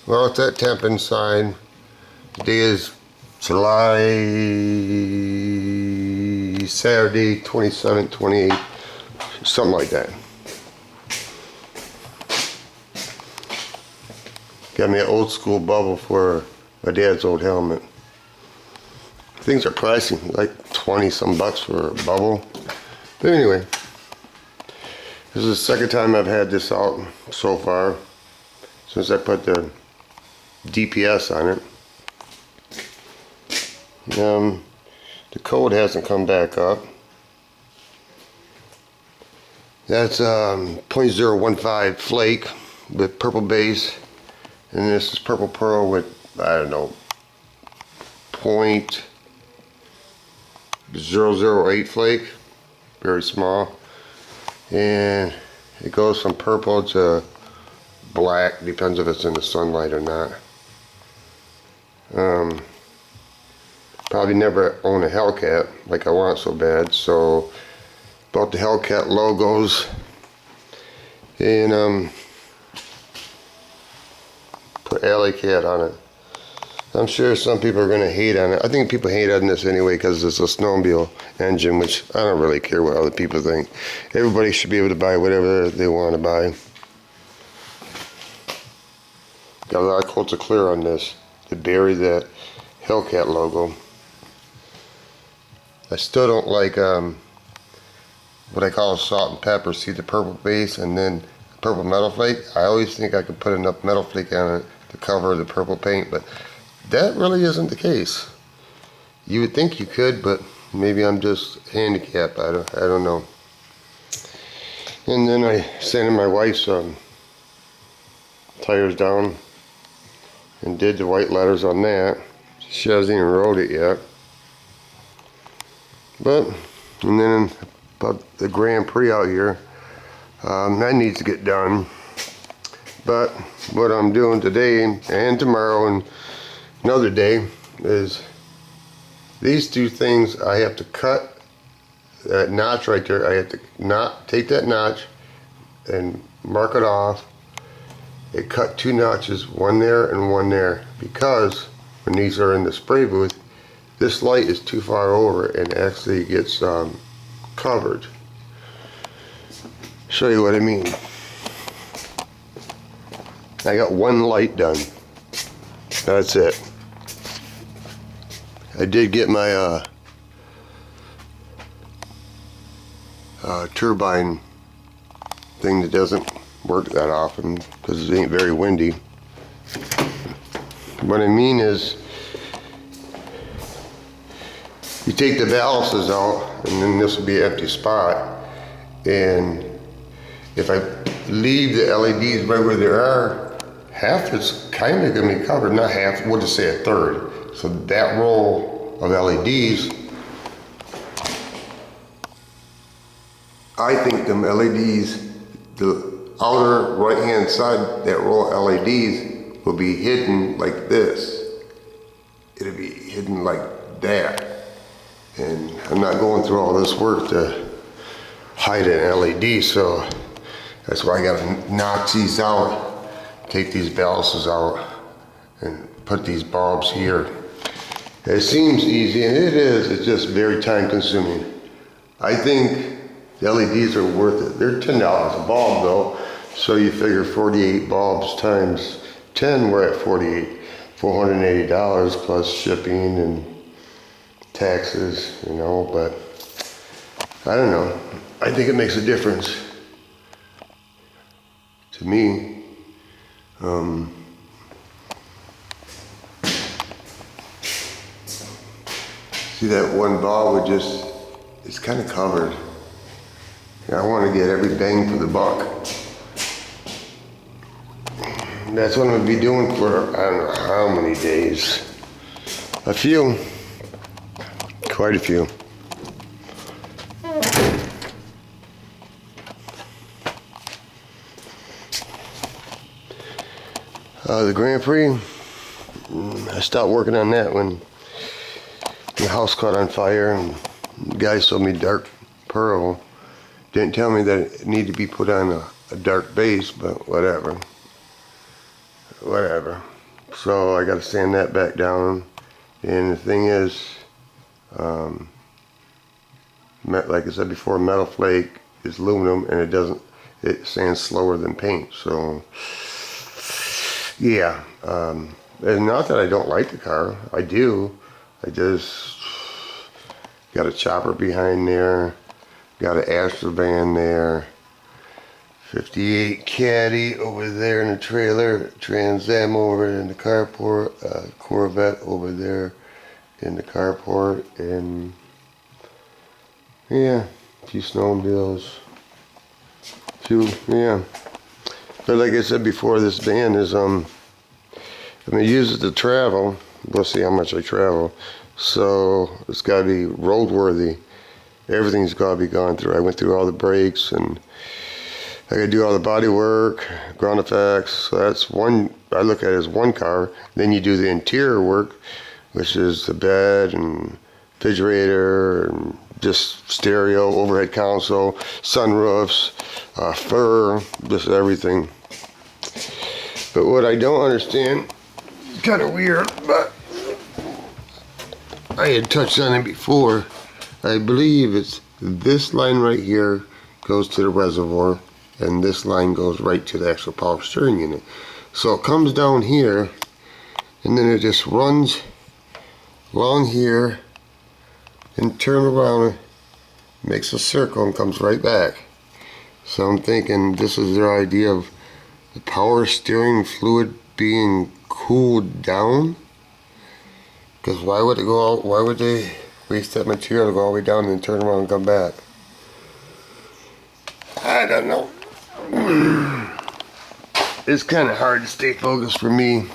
Well, it's that temp inside. Today is Saturday, 27th, 28th, something like that. Got me an old school bubble for my dad's old helmet. Things are pricey, like 20 some bucks for a bubble. But anyway, this is the second time I've had this out so far since I put the DPS on it. The code hasn't come back up. That's .015 flake with purple base, and this is purple pearl with, I don't know, .008 flake, very small, and it goes from purple to black, depends if it's in the sunlight or not. Probably never own a Hellcat like I want so bad, so bought the Hellcat logos and put Alley Cat on it. I'm sure some people are going to hate on it. I think people hate on this anyway because it's a snowmobile engine, which I don't really care what other people think. Everybody should be able to buy whatever they want to buy. Got a lot of coats of clear on this to bury that Hellcat logo. I still don't like what I call salt and pepper. See the purple base and then purple metal flake? I always think I could put enough metal flake on it to cover the purple paint, but that really isn't the case. You would think you could, but maybe I'm just handicapped. I don't know. And then I sanded my wife's tires down and did the white letters on that. She hasn't even wrote it yet. But, and then about the Grand Prix out here, that needs to get done. But what I'm doing today and tomorrow and another day is these two things. I have to cut that notch right there. I have to take that notch and mark it off. It cut two notches, one there and one there, because when these are in the spray booth, this light is too far over and actually gets covered. Show you what I mean. I got one light done. That's it. I did get my turbine thing that doesn't work that often because it ain't very windy. What I mean is, you take the balances out and then this will be an empty spot, and if I leave the LEDs right where they are, half is kind of going to be covered, not half, we'll just say a third. So that row of LEDs, I think them LEDs, the outer right hand side, that row of LEDs will be hidden like this. It'll be hidden like that. And I'm not going through all this work to hide an LED, so that's why I gotta knock these out, take these balances out, and put these bulbs here. It seems easy, and it is, it's just very time consuming. I think the LEDs are worth it. They're $10 a bulb though, so you figure 48 bulbs times 10, we're at 48, $480 plus shipping and taxes, you know, but I don't know. I think it makes a difference to me. See that one bulb it's kind of covered. I want to get every bang for the buck. That's what I'm going to be doing for I don't know how many days. A few. Quite a few. The Grand Prix, I stopped working on that when the house caught on fire and the guy sold me dark pearl. Didn't tell me that it needed to be put on a dark base, but whatever. So I got to sand that back down. And the thing is, like I said before, metal flake is aluminum, and it sands slower than paint. So yeah, and not that I don't like the car, I do. I just got a chopper behind there, got an Astra van there, 58 Caddy over there in the trailer, Trans Am over in the carport, Corvette over there in the carport, and yeah, a few snowmobiles, yeah. But like I said before, this van is, I'm gonna use it to travel. We'll see how much I travel. So it's gotta be roadworthy. Everything's gotta be gone through. I went through all the brakes, and I gotta do all the body work, ground effects. So that's one, I look at it as one car. Then you do the interior work, which is the bed and refrigerator, and just stereo, overhead console, sunroofs, fur, just everything. But what I don't understand, kind of weird, but I had touched on it before. I believe it's this line right here goes to the reservoir, and this line goes right to the actual power steering unit. So it comes down here, and then it just runs along here and turn around, makes a circle, and comes right back. So I'm thinking this is their idea of the power steering fluid being cooled down. Because why would it go out? Why would they waste that material to go all the way down and then turn around and come back? I don't know. It's kind of hard to stay focused for me.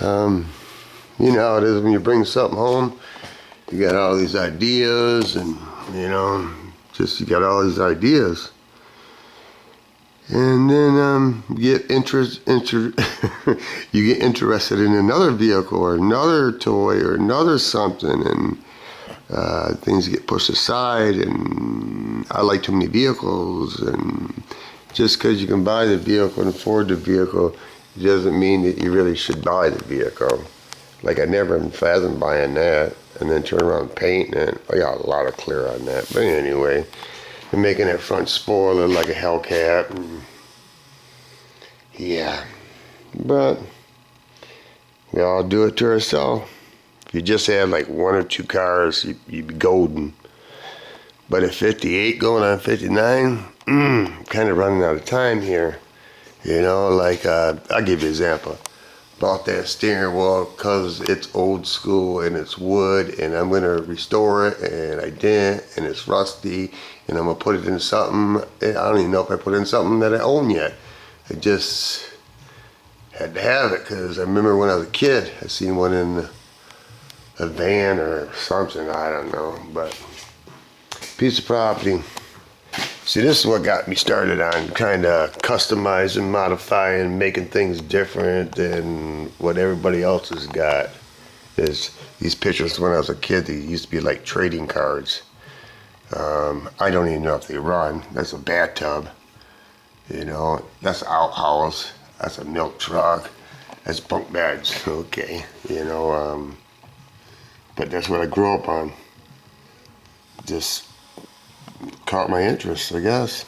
You know how it is when you bring something home. You got all these ideas, and you know, just you got all these ideas, and then you get you get interested in another vehicle or another toy or another something, and things get pushed aside. And I like too many vehicles, and just because you can buy the vehicle and afford the vehicle, it doesn't mean that you really should buy the vehicle. Like I never fathomed buying that and then turn around and painting it. I got a lot of clear on that. But anyway, and making that front spoiler like a Hellcat. And yeah, but we all do it to ourselves. If you just had like one or two cars, you'd be golden. But at 58 going on 59, kind of running out of time here. You know, like I'll give you an example. Bought that steering wheel because it's old school and it's wood, and I'm going to restore it, and I didn't, and it's rusty, and I'm going to put it in something. I don't even know if I put it in something that I own yet. I just had to have it because I remember when I was a kid, I seen one in a van or something, I don't know, but piece of property. See, this is what got me started on kind of customizing, modifying, making things different than what everybody else has got. Is these pictures when I was a kid, they used to be like trading cards. I don't even know if they run. That's a bathtub. You know, that's an outhouse. That's a milk truck. That's bunk beds. Okay, you know, but that's what I grew up on. Just caught my interest, I guess.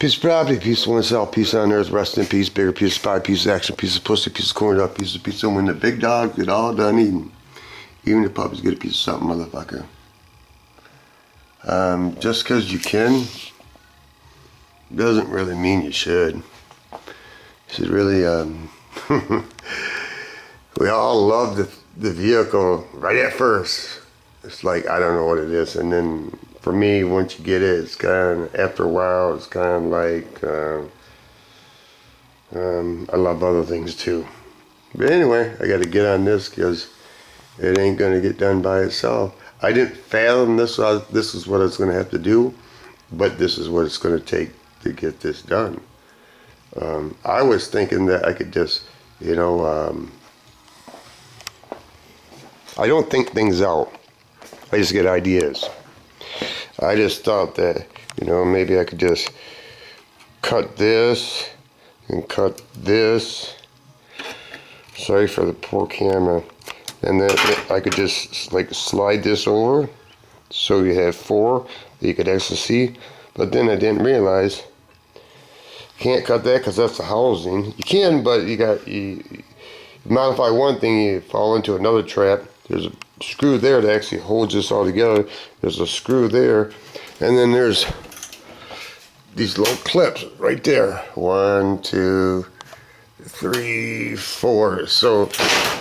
Piece of property, piece of oneself, piece on earth, rest in peace, bigger piece of pie, piece of action, piece of pussy, piece of corn dog, piece of pizza. When the big dogs get all done eating, even the puppies get a piece of something, motherfucker. Just because you can doesn't really mean you should. You should really, we all love the vehicle right at first. It's like, I don't know what it is. And then for me, once you get it, it's kind of, after a while, it's kind of like, I love other things too. But anyway, I got to get on this because it ain't going to get done by itself. I didn't fathom this. This is what it's going to have to do, but this is what it's going to take to get this done. I was thinking that I could just, you know, I don't think things out. I just get ideas. I just thought that, you know, maybe I could just cut this and cut this. Sorry for the poor camera. And then I could just like slide this over so you have 4 that you could actually see. But then I didn't realize can't cut that because that's the housing. You can, but you modify one thing, you fall into another trap. There's a screw there that actually holds this all together. There's a screw there, and then there's these little clips right there. 1, 2, 3, 4. So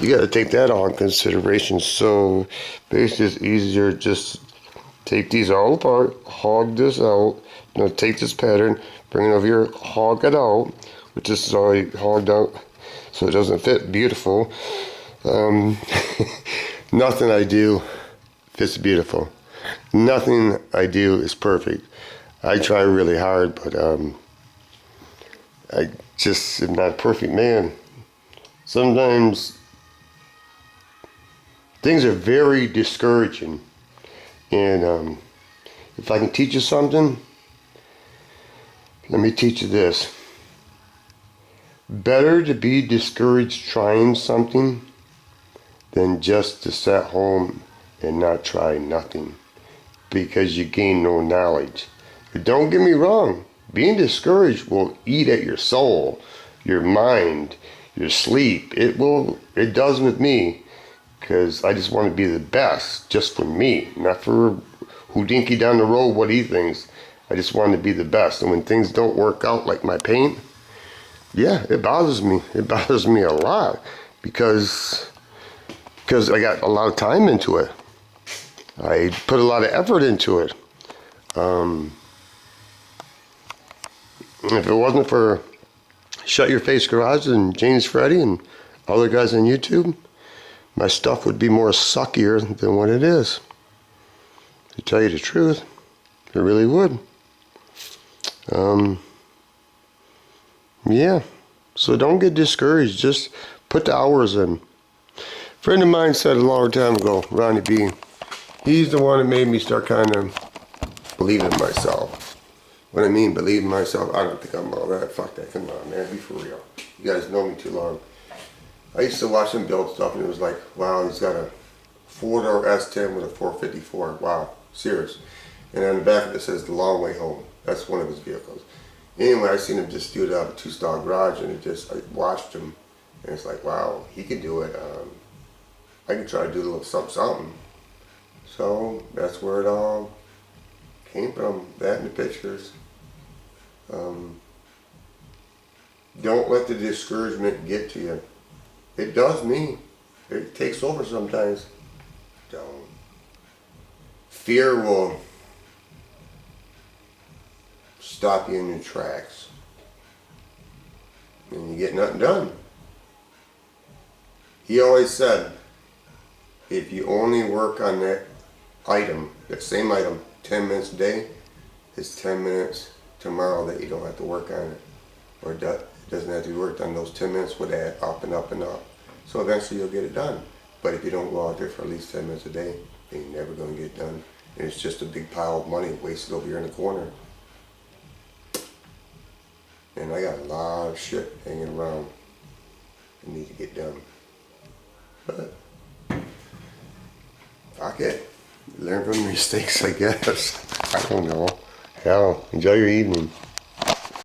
you got to take that all in consideration. So basically, it's easier just take these all apart, hog this out. You know, take this pattern, bring it over here, hog it out, which this is already hogged out, so it doesn't fit beautiful. Nothing I do fits beautiful. Nothing I do is perfect. I try really hard, but I just am not a perfect man. Sometimes things are very discouraging, and if I can teach you something, let me teach you this. Better to be discouraged trying something than just to sit home and not try nothing, because you gain no knowledge. Don't get me wrong, being discouraged will eat at your soul, your mind, your sleep. It does with me, because I just want to be the best, just for me, not for Houdinky down the road what he thinks. I just want to be the best. And when things don't work out like my paint, yeah, it bothers me. It bothers me a lot because I got a lot of time into it. I put a lot of effort into it. If it wasn't for Shut Your Face Garage and James Freddy and other guys on YouTube, my stuff would be more suckier than what it is. To tell you the truth, it really would. Yeah, so don't get discouraged. Just put the hours in. A friend of mine said a long time ago, Ronnie B, he's the one that made me start kind of believing in myself. What I mean, believe in myself, I don't think I'm all that. Fuck that, come on, man, be for real. You guys know me too long. I used to watch him build stuff and it was like, wow, he's got a 4-door S10 with a 454. Wow, serious. And on the back of it says the long way home. That's one of his vehicles. Anyway, I seen him just do it out of a 2-stall garage, and I watched him, and it's like, wow, he can do it. I can try to do a little something. So that's where it all came from, that and the pictures. Don't let the discouragement get to you. It does me. It takes over sometimes. Don't. Fear will stop you in your tracks, and you get nothing done. He always said, if you only work on that item, that same item, 10 minutes a day, it's 10 minutes tomorrow that you don't have to work on it, or it doesn't have to be worked on. Those 10 minutes would add up and up and up. So eventually you'll get it done. But if you don't go out there for at least 10 minutes a day, then you're never going to get done. And it's just a big pile of money wasted over here in the corner. And I got a lot of shit hanging around that need to get done. But fuck it. Learn from your mistakes, I guess. I don't know. Hell, enjoy your evening.